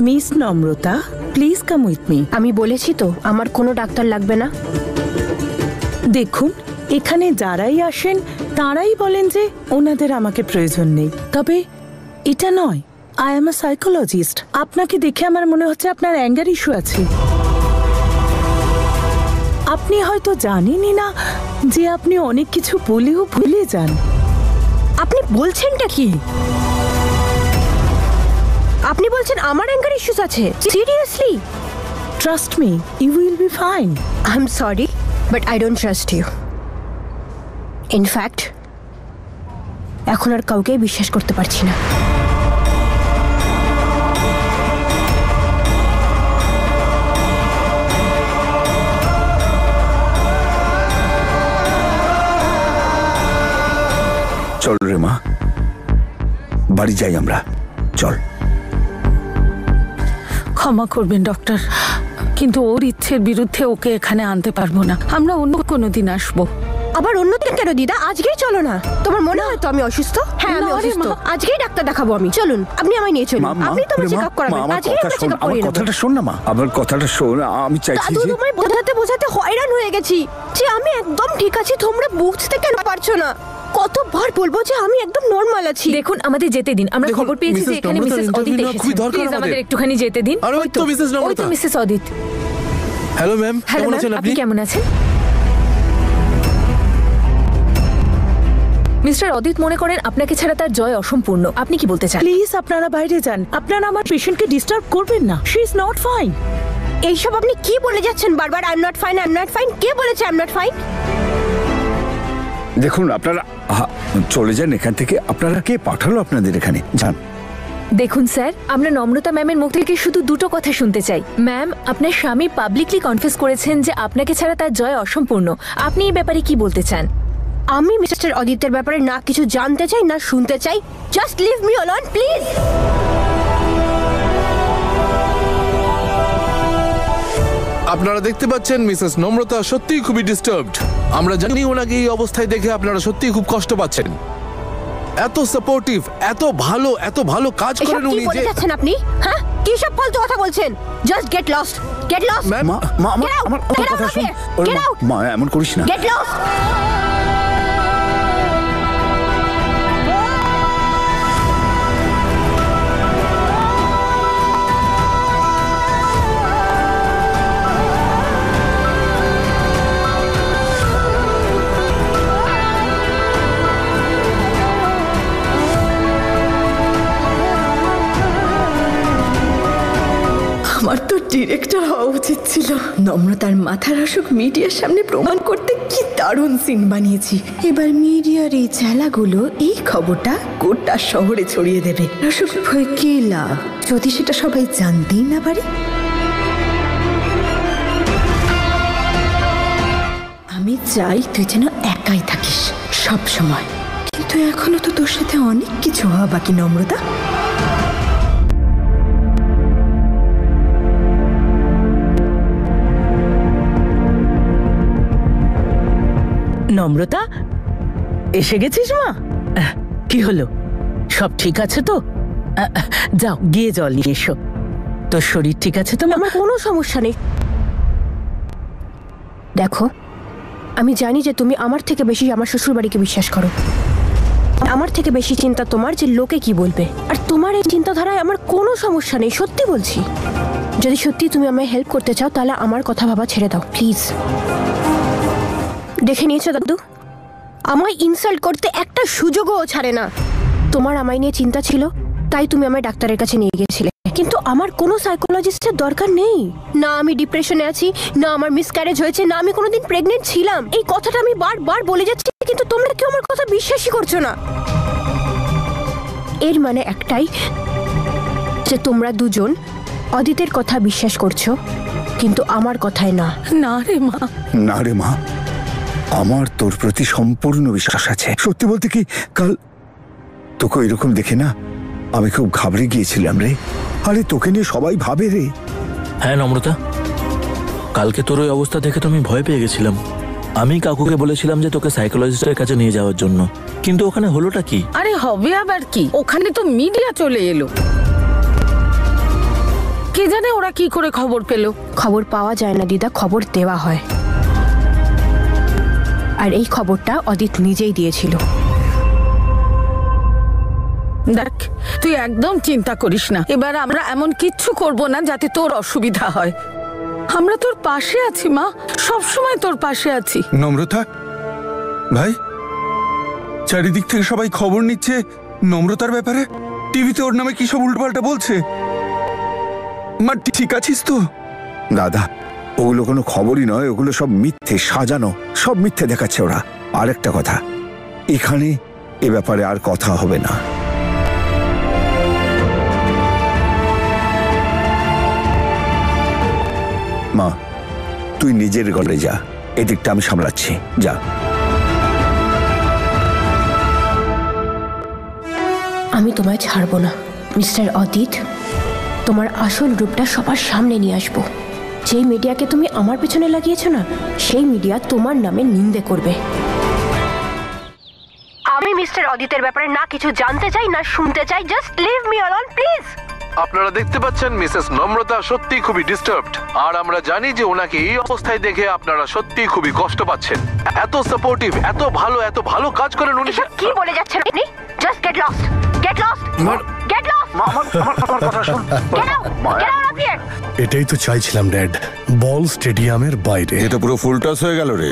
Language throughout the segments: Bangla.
মিস নম্রতা, প্লিজ কাম উইথ মি। আমি বলেছি তো আমার কোনো ডাক্তার লাগবে না। দেখুন, এখানে যারাই আসেন তারাই বলেন যে ওনাদের আমাকে প্রয়োজন নেই। তবে এটা নয়, আই এম আ সাইকোলজিস্ট। আপনাকে দেখে আমার মনে হচ্ছে আপনার অ্যাঙ্গার ইস্যু আছে। আপনি হয়তো জানেনই না যে আপনি অনেক কিছু বলেও ভুলে যান। আপনি বলছেনটা কি? আপনি বলছেন আমার অ্যাঙ্গার ইস্যুস আছে? Seriously? Trust me, you will be fine. I am sorry, but I don't trust you. In fact এখন আর কাউকেই বিশ্বাস করতে পারছি না। চল রে মা, বাড়ি যাই আমরা, চল। ক্ষমা করবেন ডক্টর, কিন্তু ওর ইচ্ছের বিরুদ্ধে ওকে এখানে আনতে পারবো না। আমরা অন্য কোনো দিন আসবো। আবার অন্যদিন কেন দিদা? আজকেই চলো না। তোমার মনে হয় তো আমি অসুস্থ? হ্যাঁ আমি অসুস্থ। আজকেই ডাক্তার দেখাবো আমি। চলুন, আপনি আমায় নিয়ে চলুন। আপনি তো চেক আপ করাবেন। আজকেই একটা চেক আপ করিয়ে নেব। কথাটা শোন না মা, আমার কথাটা শোন। আমি চাইছি দাদু, তোমায় বোঝাতে বোঝাতে হয়রান হয়ে গেছি যে আমি একদম ঠিক আছি। তোমরা বুঝতে কেন পারছো না? কতবার বলবো যে আমি একদম নরমাল আছি। দেখুন, আমাদের যেতে দিন। আমরা খবর পেয়েছি যে এখানে মিসেস অদিত এসেছেন। প্লিজ আমাদের একটুখানি যেতে দিন। ওই তো মিসেস নম্রতা। ওই তো মিসেস অদিত। হ্যালো ম্যাম, কেমন আছেন আপনি? কেমন আছেন? মিস্টার অদিত মনে করেন আপনাকে ছাড়া তার জয় অসম্পূর্ণ। আপনি কি বলতে চান? প্লিজ আপনারা বাইরে যান। আপনারা আমার পেশেন্টকে ডিস্টার্ব করবেন না। She is not fine. এইসব আপনি কি বলে যাচ্ছেন বারবার? I am not fine, I am not fine. কে বলেছে আই এম নট ফাইন? দেখুন, আপনারা চলে যান এখান থেকে। আপনারা কে পাঠালো আপনাদের এখানে? যান। দেখুন স্যার, আমরা নম্রতা ম্যামের মুখ থেকে শুধু দুটো কথা শুনতে চাই। ম্যাম, আপনার স্বামী পাবলিকলি কনফেস করেছেন যে আপনাকে ছাড়া তার জয় অসম্পূর্ণ। আপনি এই ব্যাপারে কি বলতে চান? আমি মিস্টার অদিতের ব্যাপারে না কিছু জানতে চাই না শুনতে চাই। Just leave me alone please. আপনারা দেখতে পাচ্ছেন মিসেস নম্রতা সত্যিই খুবই ডিস্টার্বড। আমরা জানি ওনাকে এই অবস্থায় দেখে আপনারা সত্যিই খুব কষ্ট পাচ্ছেন। এত সাপোর্টিভ, এত ভালো কাজ করেন উনি। কি বলে যাচ্ছেন আপনি? হ্যাঁ, কি সব ফালতু কথা বলছেন? Just get lost, get lost. মা আমার কথা শুন। মা এমন করিস না। Get lost. আমার তো ডিরেক্টর হওয়া উচিত ছিল। নম্রতার মাথার অসুখ মিডিয়ার সামনে প্রমাণ করতে কি দারুণ সিন বানিয়েছি। এবার মিডিয়ার এই চেলাগুলো এই খবরটা গোটা শহরে ছড়িয়ে দেবে। অসুখ হয়ে কি লাভ যদি সেটা সবাই জানতেই না পারে? আমি চাই তুই যেন একাই থাকিস সব সময়, কিন্তু এখনো তো তোর সাথে অনেক কিছু হওয়া বাকি নম্রতা। নম্রতা, এসে গেছিস মা? কি হলো, সব ঠিক আছে তো? যাও গিয়ে জল নিয়ে এসো। তোর শরীর ঠিক আছে তো? আমার কোনো সমস্যা নেই। দেখো, আমি জানি যে তুমি আমার থেকে বেশি আমার শ্বশুরবাড়িকে বিশ্বাস করো। আমার থেকে বেশি চিন্তা তোমার যে লোকে কি বলবে। আর তোমার এই চিন্তাধারায় আমার কোনো সমস্যা নেই, সত্যি বলছি। যদি সত্যি তুমি আমায় হেল্প করতে চাও তাহলে আমার কথা ভাবা ছেড়ে দাও প্লিজ। দেখে নিয়েছো দাদু, আমায় ইনসাল্ট করতে একটা সুযোগও ছাড়ে না। তোমার আমায় নিয়ে চিন্তা ছিল তাই তুমি আমায় ডাক্তারের কাছে নিয়ে গিয়েছিলে, কিন্তু আমার কোনো সাইকোলজিস্টের দরকার নেই। না আমি ডিপ্রেশনে আছি, না আমার মিসক্যারেজ হয়েছে, না আমি কোনোদিন প্রেগনেন্ট ছিলাম। এই কথাটা আমি বারবার বলে যাচ্ছি, কিন্তু তোমরা কেউ আমার কথা বিশ্বাসই করছো না। এর মানে একটাই যে তোমরা দুজন অদিতের কথা বিশ্বাস করছো, কিন্তু আমার কথায় না। না রে মা, না রে মা, আমার তোর প্রতি সম্পূর্ণ বিশ্বাস আছে। সত্যি বলতে কি, কাল তোকে এরকম দেখে না আমি খুব ঘাবড়ে গিয়েছিলাম রে। আরে তোকে নিয়ে সবাই ভাবে রে। হ্যাঁ নম্রতা, কালকে তোর ওই অবস্থা দেখে তো আমি ভয় পেয়ে গেছিলাম। আমি কাকুকে বলেছিলাম যে তোকে সাইকোলজিস্টের কাছে নিয়ে যাওয়ার জন্য, কিন্তু ওখানে হলোটা কি? আরে হবে আবার কি, ওখানে তো মিডিয়া চলে এলো। কে জানে ওরা কি করে খবর পেলো। খবর পাওয়া যায় না দিদা, খবর দেওয়া হয়। আর এই খবরটা অদিত নিজেই দিয়েছিল। দেখ, তুই একদম চিন্তা করিস না। এবার আমরা এমন কিচ্ছু করব না যাতে তোর অসুবিধা হয়। আমরা তোর পাশে আছি মা, সব সময় তোর পাশে আছি। নম্রতা ভাই, চারিদিক থেকে সবাই খবর নিচ্ছে নম্রতার ব্যাপারে। টিভিতে ওর নামে কি সব উল্টোপাল্টা বলছে। মা ঠিক আছিস তো? দাদা, ওগুলো কোনো খবরই নয়, ওগুলো সব মিথ্যে, সাজানো, সব মিথ্যে দেখাচ্ছে ওরা। আরেকটা কথা, এখানে এ ব্যাপারে আর কথা হবে না। মা, তুই নিজের ঘরে যা, এদিকটা আমি সামলাচ্ছি, যা। আমি তোমায় ছাড়বো না মিস্টার অদিত। তোমার আসল রূপটা সবার সামনে নিয়ে আসবো। যেই মিডিয়াকে তুমি আমার পেছনে লাগিয়েছো না, সেই মিডিয়া তোমার নামে নিন্দে করবে। আমি মিস্টার অদিতের ব্যাপারে না কিছু জানতে চাই না শুনতে চাই। Just leave me alone please. আপনারা দেখতে পাচ্ছেন মিসেস নম্রতা সত্যি খুবই ডিস্টার্বড, আর আমরা জানি যে ওনাকে এই অবস্থায় দেখে আপনারা সত্যি খুবই কষ্ট পাচ্ছেন। এত সাপোর্টিভ, এত ভালো কাজ করেন উনি। এসব কি বলে যাচ্ছেন আপনি? Just get lost, get lost, get lost. আমার কথা শুন। Get out, get out of here. এটাই তো চাইছিলাম ড্যাড, বল স্টেডিয়ামের বাইরে। এ তো পুরো ফুল টস হয়ে গেল রে।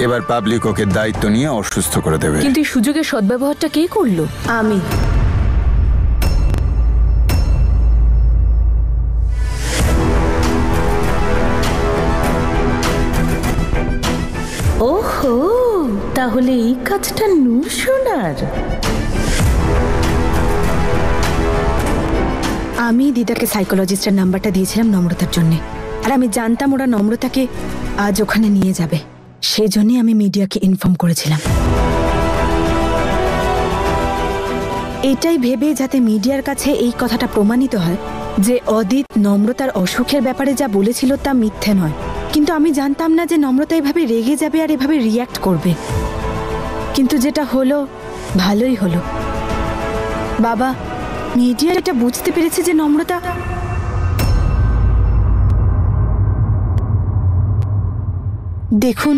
এবার পাবলিক ওকে দায়িত্ব নিয়ে অসুস্থ করে দেবে। কিন্তু এই সুযোগের সদ্ব্যবহারটা কে করলো? আমি। ওহো, তাহলে এই কাজটা নূর সোনার। আমি দিদাকে সাইকোলজিস্টের নাম্বারটা দিয়েছিলাম নম্রতার জন্য, আর আমি জানতাম ওরা নম্রতাকে আজ ওখানে নিয়ে যাবে। সেজন্যই আমি মিডিয়াকে ইনফর্ম করেছিলাম, এটাই ভেবে যাতে মিডিয়ার কাছে এই কথাটা প্রমাণিত হয় যে অদিত নম্রতার অসুখের ব্যাপারে যা বলেছিল তা মিথ্যে নয়। কিন্তু আমি জানতাম না যে নম্রতা এভাবে রেগে যাবে আর এভাবে রিয়্যাক্ট করবে। কিন্তু যেটা হলো ভালোই হলো। বাবা, মিডিয়া এটা বুঝতে পেরেছে যে নম্রতা দেখুন,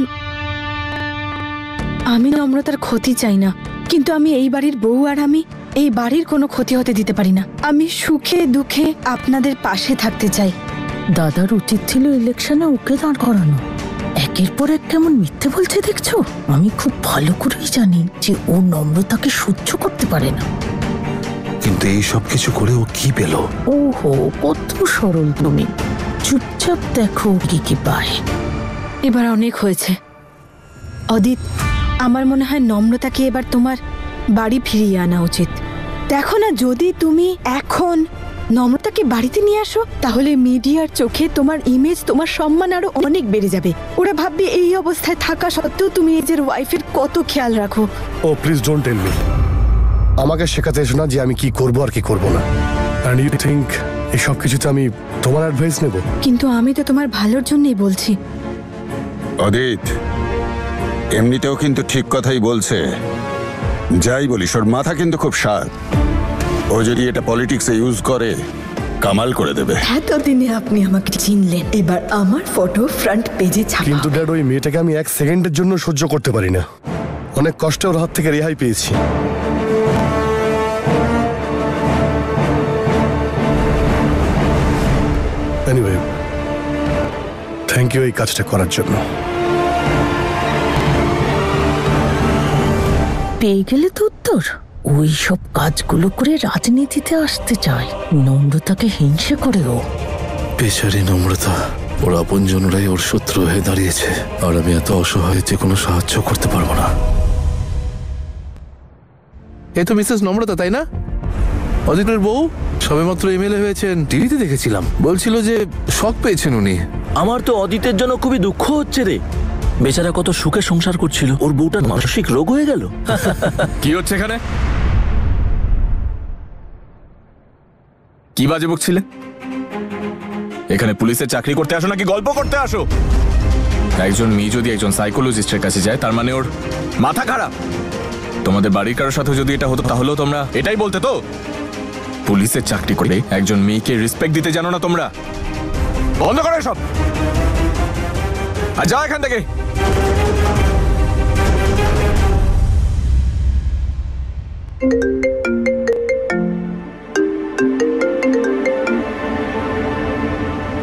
আমি নম্রতার ক্ষতি চাই না, কিন্তু আমি এই বাড়ির বউ, আর আমি এই বাড়ির কোনো ক্ষতি হতে দিতে পারি না। আমি সুখে দুঃখে আপনাদের পাশে থাকতে চাই। দাদার উচিত ছিল ইলেকশনে ওকে দাঁড় করানো। একের পর এক কেমন মিথ্যে বলছে দেখছো। আমি খুব ভালো করেই জানি যে ও নম্রতাকে সহ্য করতে পারে না। কিন্তু এই সব কিছু করে ও কি পেল? ওহো, কত সরল তুমি। চুপচাপ দেখো কি কি পায়। এবার অনেক হয়েছে অদিত। আমার মনে হয় নম্রতাকে এবার তোমার বাড়ি ফিরিয়ে আনা উচিত। দেখো না, যদি তুমি এখন নম্রতাকে বাড়িতে নিয়ে আসো তাহলে মিডিয়ার চোখে তোমার ইমেজ, তোমার সম্মান আরো অনেক বেড়ে যাবে। ওরা ভাববে এই অবস্থায় থাকা সত্ত্বেও তুমি নিজের ওয়াইফের কত খেয়াল রাখো। ও প্লিজ ডোন্ট টেল মি। আমাকে শেখাতে এসো না যে আমি কি করব আর কি করব না। অ্যান্ড ইউ থিঙ্ক এই সব কিছুতে আমি তোমার অ্যাডভাইস নেব? কিন্তু আমি তো তোমার ভালোর জন্যই বলছি। অদিত এমনিতেও কিন্তু ঠিক কথাই বলছে। যাই বলিস, ওর মাথা কিন্তু খুব শার্প। ও যদি এটা পলিটিক্সে ইউজ করে, কামাল করে দেবে। এতদিনে আপনি আমাকে চিনলেন, এবার আমার ফটো ফ্রন্ট পেজে ছাপা। কিন্তু ড্যাড, ওই মেয়েটাকে আমি এক সেকেন্ডের জন্য সহ্য করতে পারি না। অনেক কষ্টে ওর হাত থেকে রেহাই পেয়েছি। এনিওয়ে, থ্যাংক ইউ এই কাজটা করার জন্য। পেয়ে গেলে তো উত্তর। ওই সব কাজগুলো করে রাজনীতিতে আসতে চায়। নম্রতাকে হিংসে করে ও। বেচারি নম্রতা, ওর আপনজনরাই ওর শত্রু হয়ে দাঁড়িয়েছে, আর আমি এত অসহায় যে কোনো সাহায্য করতে পারবো না। এ তো মিসেস নম্রতা, তাই না? অদিতের বউ সবেমাত্র এমএলএ হয়েছেন, টিভিতে দেখেছিলাম। বলছিল যে শক পেয়েছেন উনি। আমার তো অদিতের জন্য খুবই দুঃখ হচ্ছে রে। বেচারা কত সুখে সংসার করছিল, ওর বউটার মানসিক রোগ হয়ে গেল। কি হচ্ছে এখানে? কি বাজে বকছিলে? এখানে পুলিশের চাকরি করতে আসো নাকি গল্প করতে আসো? একজন মেয়ে যদি একজন সাইকোলজিস্টের কাছে যায় তার মানে ওর মাথা খারাপ। তোমাদের বাড়ির কারোর সাথে যদি এটা হতো তাহলেও তোমরা এটাই বলতে তো। পুলিশের চাকরি করে একজন মেয়েকে রেসপেক্ট দিতে জানো না তোমরা? বন্ধ করো সব আর যাও এখান থেকে।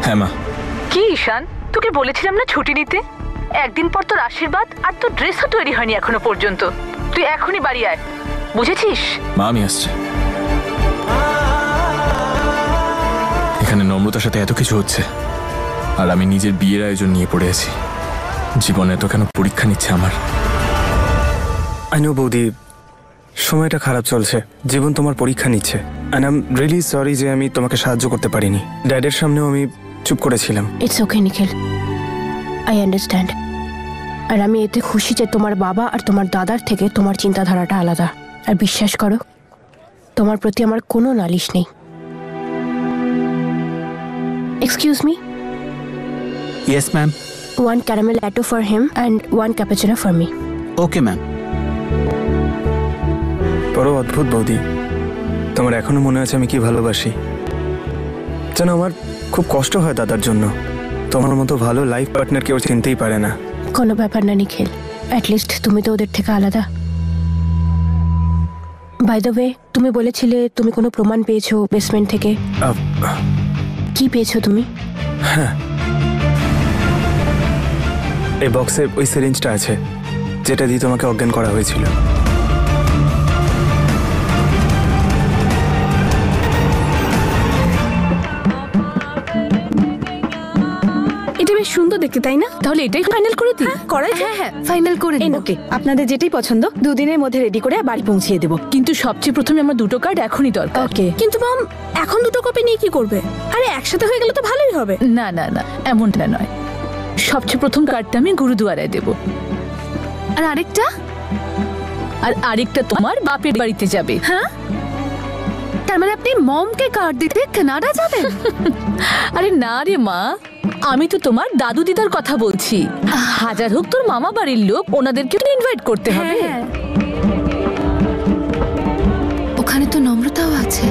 হ্যাঁ মা। কি ঈশান, তোকে বলেছিলাম না ছুটি নিতে? একদিন পর তোর আশীর্বাদ আর তোর ড্রেসও তৈরি হয়নি এখনো পর্যন্ত। তুই এখনই বাড়ি আয়, বুঝেছিস? মা আমি আসছি। এখানে নম্রতার সাথে এত কিছু হচ্ছে আর আমি নিজের বিয়ের আয়োজন নিয়ে পড়ে আছি। জীবনে তো কেন পরীক্ষা নিচ্ছে আমার। আইনো বৌদি, সময়টা খারাপ চলছে, জীবন তোমার পরীক্ষা নিচ্ছে। And I am really sorry যে আমি তোমাকে সাহায্য করতে পারিনি। ড্যাডের সামনেও আমি চুপ করেছিলাম। It's okay Nikhil, I understand. আর আমি এতে খুশি যে তোমার বাবা আর তোমার দাদার থেকে তোমার চিন্তাধারাটা আলাদা। আর বিশ্বাস করো, তোমার প্রতি আমার কোনো নালিশ নেই। Excuse me. Yes ma'am. 1 caramel latte for him and 1 cappuccino for me. Okay ma'am. বড় অদ্ভুত বৌদি, তোমার এখনো মনে আছে আমি কি ভালোবাসি। যেন আমার খুব কষ্ট হয় দাদার জন্য। তোমার মতো ভালো লাইফ পার্টনার কেউ চিনতেই পারে না। কোনো ব্যাপার না নিখিল, অ্যাটলিস্ট তুমি তো ওদের থেকে আলাদা। বাই দ্য ওয়ে, তুমি বলেছিলে তুমি কোনো প্রমাণ পেয়েছো বেসমেন্ট থেকে। কি পেয়েছো তুমি? হ্যাঁ, এই বক্সে ওই সিরিঞ্জটা আছে যেটা দিয়ে তোমাকে অজ্ঞান করা হয়েছিল। এটা বেশ সুন্দর দেখতে, তাই না? তাহলে এটাই ফাইনাল করে দিই। করাই? হ্যাঁ ফাইনাল করে দিন। ওকে, আপনাদের যেটাই পছন্দ 2 দিনের মধ্যে রেডি করে বাড়ি পৌঁছিয়ে দেবো। কিন্তু সবচেয়ে প্রথমে আমার 2টো কার্ড এখনই দরকার। ওকে। কিন্তু মাম, এখন 2টো কপি নিয়ে কি করবে? আরে একসাথে হয়ে গেলে তো ভালোই হবে। না না না, এমনটা নয়। সবচেয়ে প্রথম কার্ডটা আমি গুরুদুয়ারায় দেব। আর আরেকটা? আর আরেকটা তোমার বাপের বাড়িতে যাবে। হ্যাঁ, তার মানে আপনি মমকে কার্ড দিতে কানাডা যাবেন? আরে না রে মা, আমি তো তোমার দাদু দিদার কথা বলছি। হাজার হোক তোর মামা বাড়ির লোক, ওনাদেরকে ইনভাইট করতে হবে। ওখানে তো নম্রতাও আছে।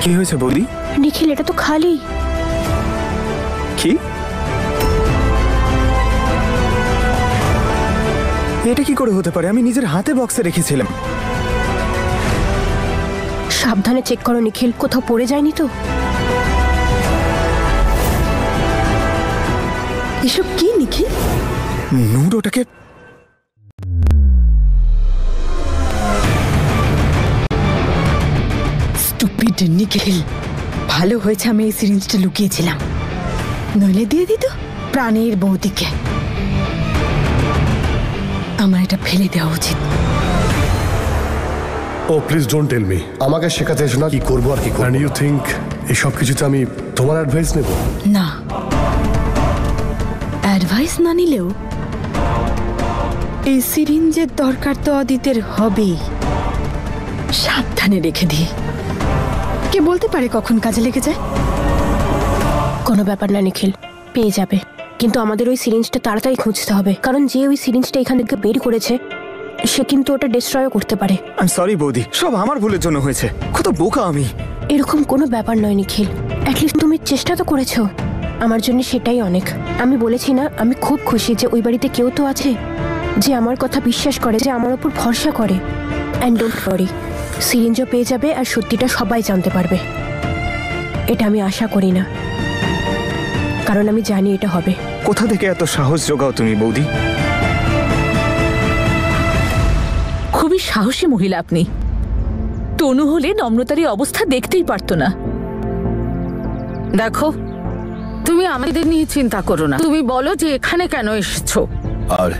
কি হয়েছে বৌদি? নিখিল, এটা তো খালি। কি? এটা কি করে হতে পারে? আমি নিজের হাতে বক্সে রেখেছিলাম। সাবধানে চেক করো নিখিল, কোথাও পড়ে যায়নি তো? এসব কি নিখিল? নূর ওটাকে স্টুপিড নিখিল, ভালো হয়েছে আমি এই সিরিঞ্জটা লুকিয়েছিলাম, নইলে দিয়ে দিত প্রাণের বৌদিকে। আমার এটা ফেলে দেওয়া উচিত। ও প্লিজ ডোন্ট টেল মি। আমাকে শেখাতে এসো না কি করবো আর কি করবো। ইউ থিঙ্ক এই সব কিছুতে আমি তোমার অ্যাডভাইস নেব? না, অ্যাডভাইস না নিলেও এই সিরিঞ্জের দরকার তো অদিতের হবেই। সাবধানে রেখে দিই, কে বলতে পারে কখন কাজে লেগে যায়। কোনো ব্যাপার না নিখিল, পেয়ে যাবে। কিন্তু আমাদের ওই সিরিঞ্জটা তাড়াতাড়ি খুঁজতে হবে, কারণ যে ওই সিরিঞ্জটা এখান থেকে বের করেছে সে কিন্তু ওটা ডিস্ট্রয়ও করতে পারে। আই এম সরি বৌদি, সব আমার ভুলের জন্য হয়েছে। কত বোকা আমি। এরকম কোনো ব্যাপার নয় নিখিল, অ্যাটলিস্ট তুমি চেষ্টা তো করেছো। আমার জন্য সেটাই অনেক। আমি বলেছি না, আমি খুব খুশি যে ওই বাড়িতে কেউ তো আছে যে আমার কথা বিশ্বাস করে, যে আমার উপর ভরসা করে। অ্যান্ড ডোন্ট ওয়ারি, সিরিঞ্জও পেয়ে যাবে আর সত্যিটা সবাই জানতে পারবে। এটা আমি আশা করি না, কারণ আমি জানি এটা হবে। কোথা থেকে এত সাহস জোগাও তুমি বৌদি? খুবই সাহসী মহিলা আপনি। তনু হলে নম্রতার এই অবস্থা দেখতেই পারতো না। দেখো, তুমি আমাদের নিয়ে চিন্তা করো না, তুমি বলো যে এখানে কেন এসেছো। আর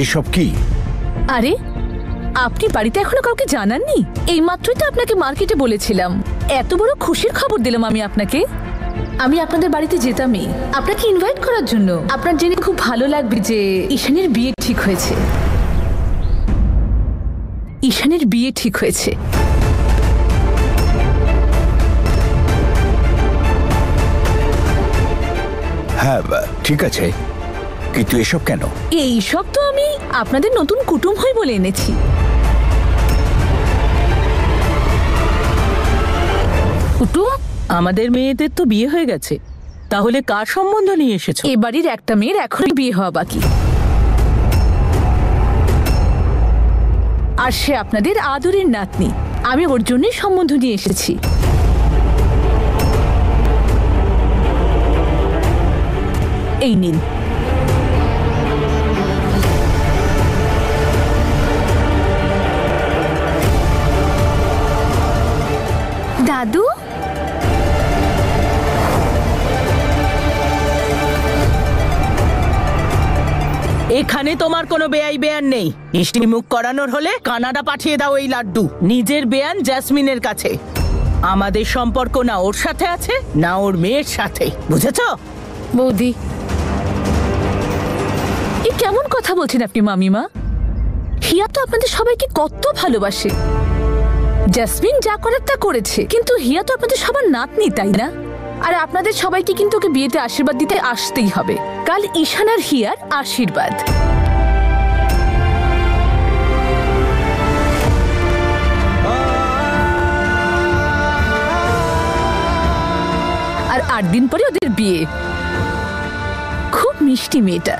এসব কি? আরে আপনি বাড়িতে এখনো কাউকে জানাননি? এই মাত্রই তো আপনাকে মার্কেটে বলেছিলাম। এত বড় খুশির খবর দিলাম আমি আপনাকে। আমি আপনাদের বাড়িতে যেতামই আপনাকে ইনভাইট করার জন্য। আপনার জেনে খুব ভালো লাগবে যে ঈশানের বিয়ে ঠিক হয়েছে। ঈশানের বিয়ে ঠিক হয়েছে। হ্যাঁ ঠিক আছে, কিন্তু এসব কেন? এইসব তো আমি আপনাদের নতুন কুটুম হই বলে এনেছি। কুটুম? আমাদের মেয়েদের তো বিয়ে হয়ে গেছে, তাহলে কার সম্বন্ধ নিয়ে এসেছো? এ বাড়ির একটা মেয়ের এখনই বিয়ে হওয়া বাকি, আর সে আপনাদের আদরের নাতনি। আমি ওর জন্যই সম্বন্ধ নিয়ে এসেছি। এই নিন। দাদু, এখানে তোমার কোনো বেয়াই বেয়ান নেই। মিষ্টি মুখ করানোর হলে কানাডা পাঠিয়ে দাও এই লাড্ডু। নিজের বেয়ান জ্যাসমিনের কাছে। আমাদের সম্পর্ক না ওর সাথে আছে না ওর মেয়ের সাথে, বুঝেছো? বৌদি, এ কেমন কথা বলছেন আপনি মামিমা? হিয়া তো আপনাদের সবাইকে কত ভালোবাসে। জ্যাসমিন যা করার তা করেছে, কিন্তু হিয়া তো আপনাদের সবার নাতনি, তাই না? আর আপনাদের সবাইকে কিন্তু ওকে বিয়েতে আশীর্বাদ দিতে আসতেই হবে। কাল ঈশান আর হিয়ার আশীর্বাদ। আর 8 দিন পরে ওদের বিয়ে। খুব মিষ্টি মেয়েটা,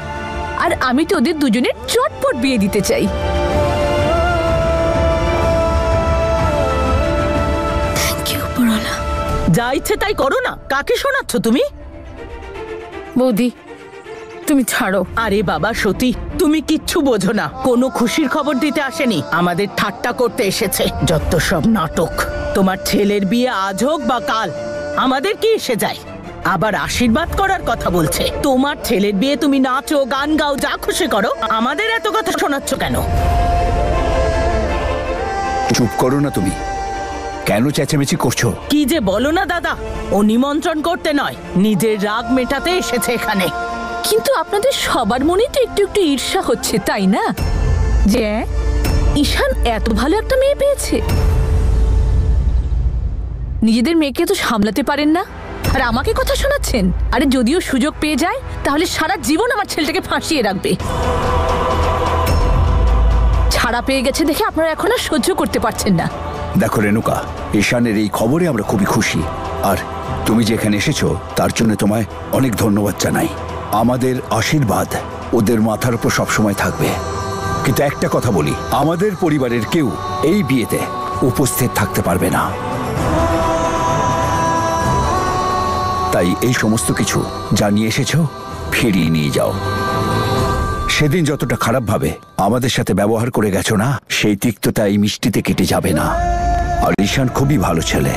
আর আমি তো ওদের দুজনের চটপট বিয়ে দিতে চাই। যা ইচ্ছে তাই করো না, কাকে শোনাচ্ছ তুমি? বৌদি তুমি ছাড়ো। আরে বাবা সতী, তুমি কিচ্ছু বোঝো না। কোনো খুশির খবর দিতে আসেনি, আমাদের ঠাট্টা করতে এসেছে। যত সব নাটক। তোমার ছেলের বিয়ে আজ হোক বা কাল, আমাদের কি এসে যায়? আবার আশীর্বাদ করার কথা বলছে। তোমার ছেলের বিয়ে তুমি নাচো, গান গাও, যা খুশি করো, আমাদের এত কথা শোনাচ্ছ কেন? চুপ করো না তুমি, কেন চেঁচামেচি করছো? কি যে বলো না দাদা, ও নিমন্ত্রণ করতে নয়, নিজের রাগ মেটাতে এসেছে এখানে। কিন্তু আপনাদের সবার মনে তো একটু একটু ঈর্ষা হচ্ছে, তাই না? যে ঈশান এত ভালো একটা মেয়ে পেয়েছে। নিজেদের মেয়েকে তো সামলাতে পারেন না, আর আমাকে কথা শোনাচ্ছেন। আরে যদিও সুযোগ পেয়ে যায়, তাহলে সারা জীবন আমার ছেলেটাকে ফাঁসিয়ে রাখবে। ছাড়া পেয়ে গেছে দেখে আপনারা এখন আর সহ্য করতে পারছেন না। দেখো রেণুকা, ঈশানের এই খবরে আমরা খুবই খুশি, আর তুমি যেখানে এসেছো তার জন্য তোমায় অনেক ধন্যবাদ জানাই। আমাদের আশীর্বাদ ওদের মাথার উপর সবসময় থাকবে। কিন্তু একটা কথা বলি, আমাদের পরিবারের কেউ এই বিয়েতে উপস্থিত থাকতে পারবে না। তাই এই সমস্ত কিছু যা নিয়ে এসেছো ফিরিয়ে নিয়ে যাও। সেদিন যতটা খারাপভাবে আমাদের সাথে ব্যবহার করে গেছো না, সেই তিক্ততা এই মিষ্টিতে কেটে যাবে না। আর ঈশান খুবই ভালো ছেলে,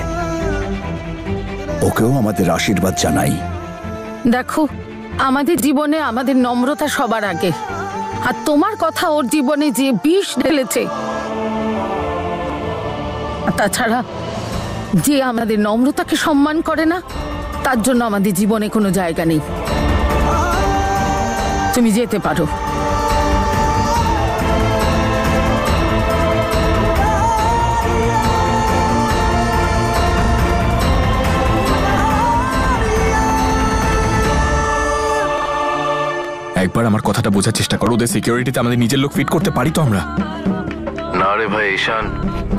ওকেও আমাদের আশীর্বাদ জানাই। দেখো, আমাদের জীবনে আমাদের নম্রতা সবার আগে, আর তোমার কথা ওর জীবনে যে বিষ ঢেলেছে। তাছাড়া যে আমাদের নম্রতাকে সম্মান করে না, তার জন্য আমাদের জীবনে কোনো জায়গা নেই। তুমি যেতে পারো। একবার আমার কথাটা বোঝার চেষ্টা করো। ওদের সিকিউরিটিতে আমাদের নিজের লোক ফিট করতে পারি তো আমরা? না রে ভাই ঈশান,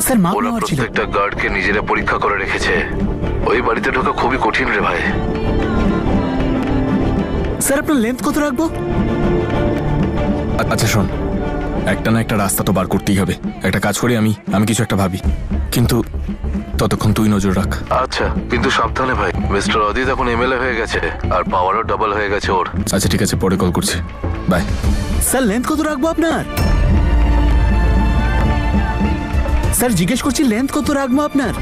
স্যার মা ওরা প্রত্যেকটা গার্ডকে নিজেরা পরীক্ষা করে রেখেছে। ওই বাড়িতে ঢোকা খুবই কঠিন রে ভাই। স্যার আপনার লেন্থ কত রাখবো? আচ্ছা শোন, একটা না একটা রাস্তা তো বার করতেই হবে। একটা কাজ করি, আমি কিছু একটা ভাবি, কিন্তু ততক্ষণ তুই নজর রাখ। আচ্ছা, কিন্তু সাবধানে ভাই, মিস্টার অদিত এখন এমএলএ হয়ে গেছে, আর পাওয়ারও ডাবল হয়ে গেছে ওর। আচ্ছা ঠিক আছে, পরে কল করছি, বাই। স্যার লেন্থ কত রাখবো আপনার? স্যার জিজ্ঞেস করছি লেন্থ কত রাখবো আপনার?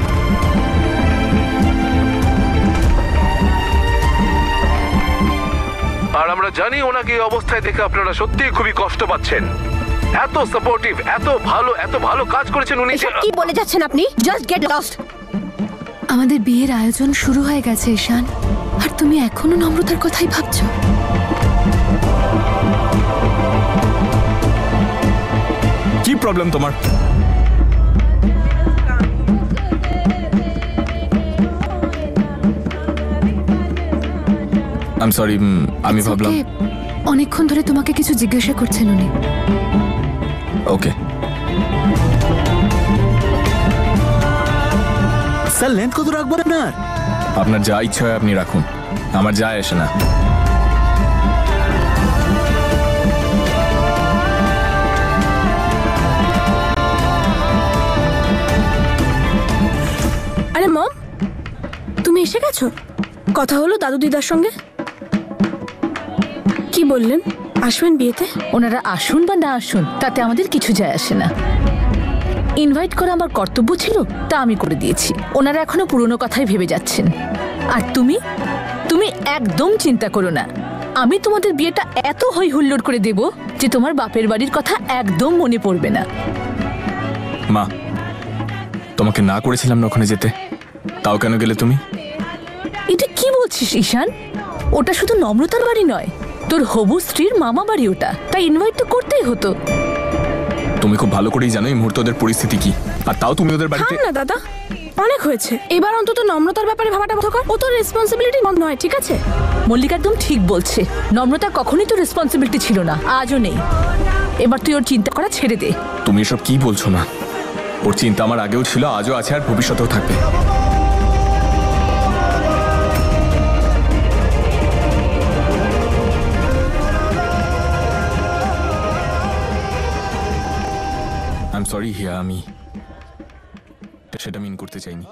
আর আমরা জানি ওনাকে এই অবস্থায় দেখে আপনারা সত্যিই খুবই কষ্ট পাচ্ছেন। এত সাপোর্টিভ, এত ভালো কাজ করেছেন উনি। কি বলে যাচ্ছেন আপনি? Just get lost. আমাদের বিয়ের আয়োজন শুরু হয়ে গেছে ঈশান, আর তুমি এখনো নম্রতার কথাই ভাবছো? কি প্রবলেম তোমার? আই এম সরি, আমি ভাবলাম। Okay, অনেকক্ষণ ধরে তোমাকে কিছু জিজ্ঞাসা করছেন উনি। ওকে স্যার লেন্থ কত রাখবো আপনার? আপনার যা ইচ্ছা হয় আপনি রাখুন, আমার যায় আসে না। আরে মম, তুমি এসে গেছো? কথা হলো দাদু দিদার সঙ্গে? কি বললেন? আসবেন বিয়েতে? ওনারা আসুন বা না আসুন তাতে আমাদের কিছু যায় আসে না। ইনভাইট করা আমার কর্তব্য ছিল, তা আমি করে দিয়েছি। ওনারা এখনো পুরনো কথাই ভেবে যাচ্ছেন। আর তুমি তুমি একদম চিন্তা করো না, আমি তোমাদের বিয়েটা এত হই হুল্লোড় করে দেব যে তোমার বাপের বাড়ির কথা একদম মনে পড়বে না। মা, তোমাকে না করেছিলাম না ওখানে যেতে, তাও কেন গেলে তুমি? এটা কি বলছিস ঈশান? ওটা শুধু নম্রতার বাড়ি নয়, তোর হবু স্ত্রীর মামা বাড়ি ওটা, তাই ইনভাইট তো করতেই হতো। তুমি খুব ভালো করেই জানো এই মুহূর্তে ওদের পরিস্থিতি কি, আর তাও তুমি ওদের বাড়িতে। না দাদা, অনেক হয়েছে, এবার অন্তত নম্রতার ব্যাপারে ভাবাটা বন্ধ কর। ও তোর রেসপন্সিবিলিটি নয়, ঠিক আছে? মল্লিকা একদম ঠিক বলছে, নম্রতা কখনোই তো রেসপন্সিবিলিটি ছিল না, আজও নেই। এবার তুই ওর চিন্তা করা ছেড়ে দে। তুমি এসব কি বলছো মা? ওর চিন্তা আমার আগেও ছিল, আজও আছে, আর ভবিষ্যতেও থাকবে। আই এম সরি হিয়া, আমি সেটা মিন করতে চাইনি।